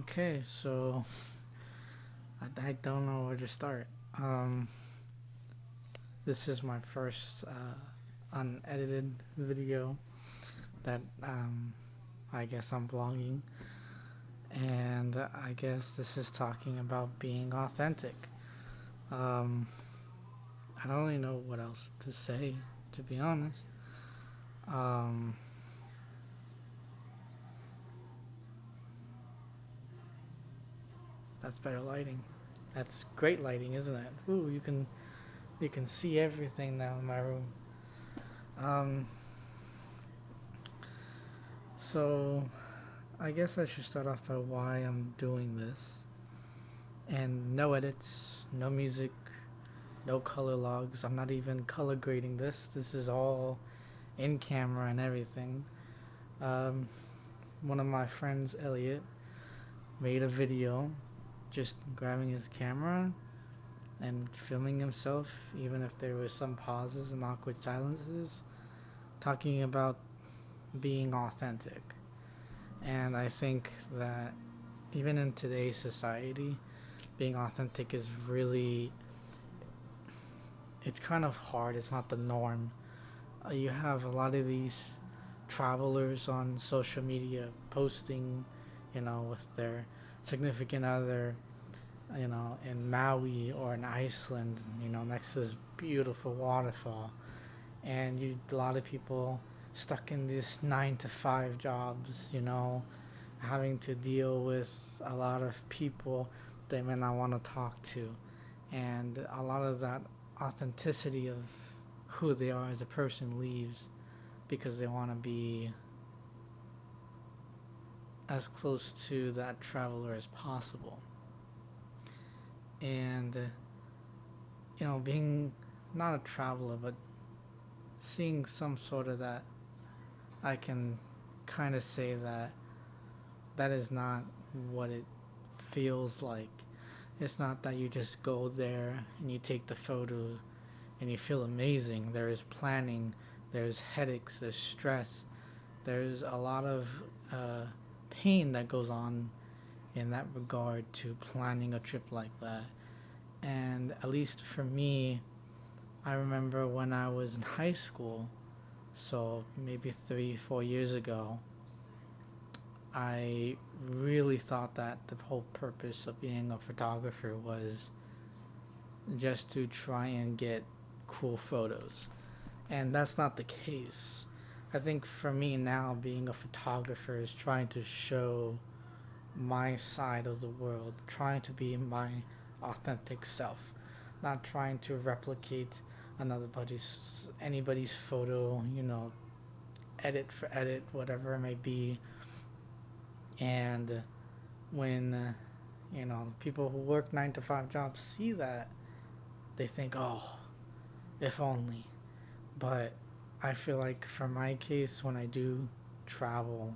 Okay, so I don't know where to start. Um, this is my first unedited video that I guess I'm vlogging, and I guess this is talking about being authentic. Um, I don't really know what else to say, to be honest. Um, that's better lighting. That's great lighting, isn't it? Ooh, you can see everything now in my room. Um, so I guess I should start off by why I'm doing this. And no edits, no music, no color logs. I'm not even color grading this. This is all in camera and everything. Um, One of my friends, Elliot, made a video just grabbing his camera and filming himself, even if there was some pauses and awkward silences, talking about being authentic. And I think that even in today's society, being authentic is really, it's kind of hard. It's not the norm. You have a lot of these travelers on social media posting, with their significant other, in Maui or in Iceland, next to this beautiful waterfall. And a lot of people stuck in these 9 to 5 jobs, having to deal with a lot of people they may not want to talk to. And a lot of that authenticity of who they are as a person leaves because they want to be as close to that traveler as possible. And, being not a traveler, but seeing some sort of that, I can kind of say that that is not what it feels like. It's not that you just go there and you take the photo and you feel amazing. There is planning, there's headaches, there's stress, there's a lot of pain that goes on in that regard to planning a trip like that. And at least for me, I remember when I was in high school, so maybe 3, 4 years ago, I really thought that the whole purpose of being a photographer was just to try and get cool photos. And that's not the case. I think for me now, being a photographer is trying to show my side of the world, trying to be my authentic self, not trying to replicate anybody's photo, edit for edit, whatever it may be. And when people who work 9 to 5 jobs see that, they think, oh, if only. But I feel like for my case, when I do travel,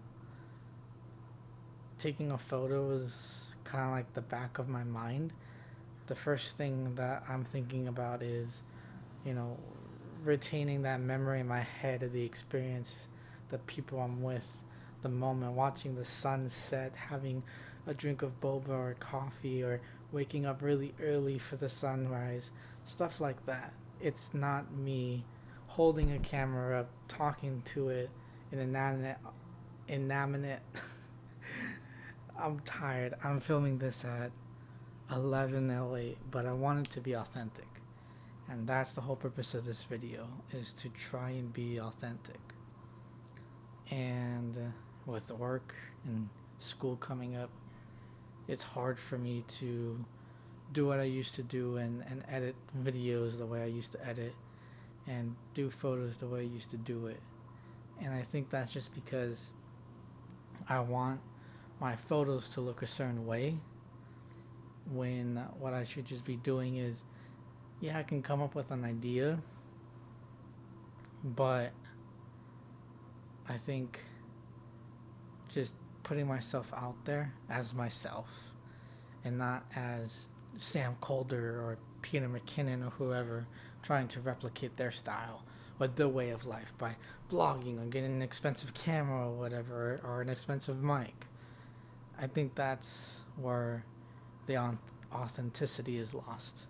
taking a photo is kind of like the back of my mind. The first thing that I'm thinking about is, you know, retaining that memory in my head of the experience, the people I'm with, the moment, watching the sun set, having a drink of boba or coffee, or waking up really early for the sunrise, stuff like that. It's not me holding a camera up, talking to it in inanimate. I'm tired. I'm filming this at 11:08, but I want it to be authentic. And that's the whole purpose of this video, is to try and be authentic. And with work and school coming up, it's hard for me to do what I used to do, and edit videos the way I used to edit, and do photos the way I used to do it. And I think that's just because I want my photos to look a certain way, when what I should just be doing is, yeah, I can come up with an idea, but I think just putting myself out there as myself and not as Sam Calder or Peter McKinnon or whoever, trying to replicate their style or their way of life by vlogging or getting an expensive camera or whatever, or an expensive mic. I think that's where the authenticity is lost.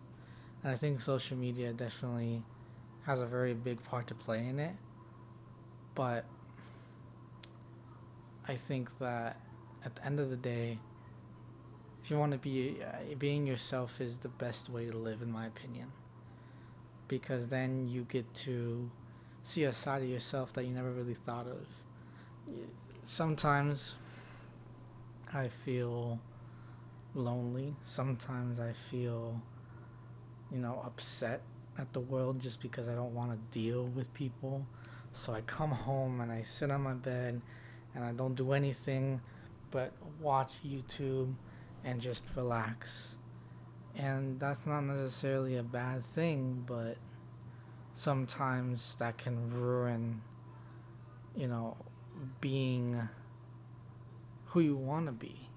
And I think social media definitely has a very big part to play in it. But I think that at the end of the day, if you want to be being yourself is the best way to live, in my opinion, because then you get to see a side of yourself that you never really thought of. Sometimes I feel lonely. Sometimes I feel, upset at the world just because I don't want to deal with people. So I come home and I sit on my bed and I don't do anything but watch YouTube and just relax. And that's not necessarily a bad thing, but sometimes that can ruin, you know, being who you want to be.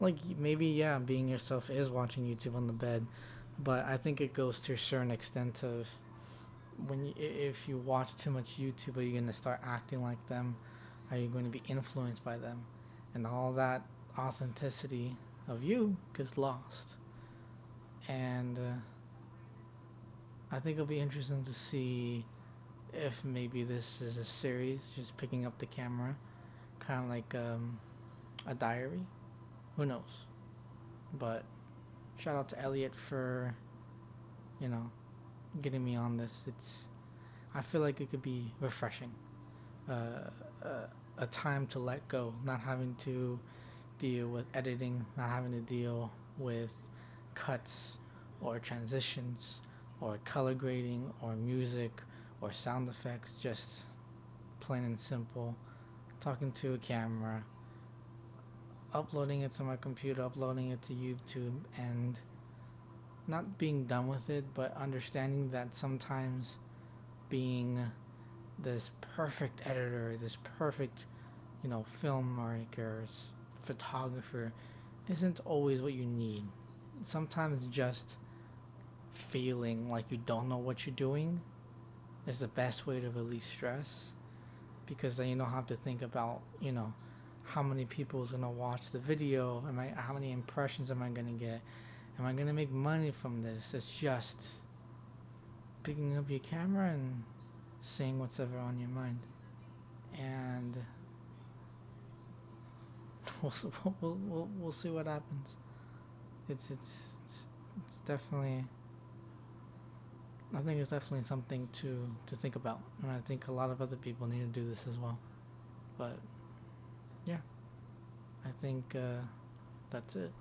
Like maybe, yeah, being yourself is watching YouTube on the bed, but I think it goes to a certain extent of if you watch too much YouTube, are you going to start acting like them? Are you going to be influenced by them? And all that authenticity of you gets lost. And I think it'll be interesting to see if maybe this is a series, just picking up the camera, kind of like a diary. Who knows? But shout out to Elliot for, you know, getting me on this. I feel like it could be refreshing. Uh, a time to let go, not having to deal with editing, not having to deal with cuts or transitions or color grading or music or sound effects, just plain and simple talking to a camera, uploading it to my computer, uploading it to YouTube, and not being done with it, but understanding that sometimes being this perfect editor, this perfect, filmmaker, photographer, isn't always what you need. Sometimes just feeling like you don't know what you're doing is the best way to release stress, because then you don't have to think about, how many people is gonna watch the video. How many impressions am I gonna get? Am I gonna make money from this? It's just picking up your camera and saying what's ever on your mind, and we'll see what happens. It's definitely. I think it's definitely something to think about, and I think a lot of other people need to do this as well. But yeah, I think that's it.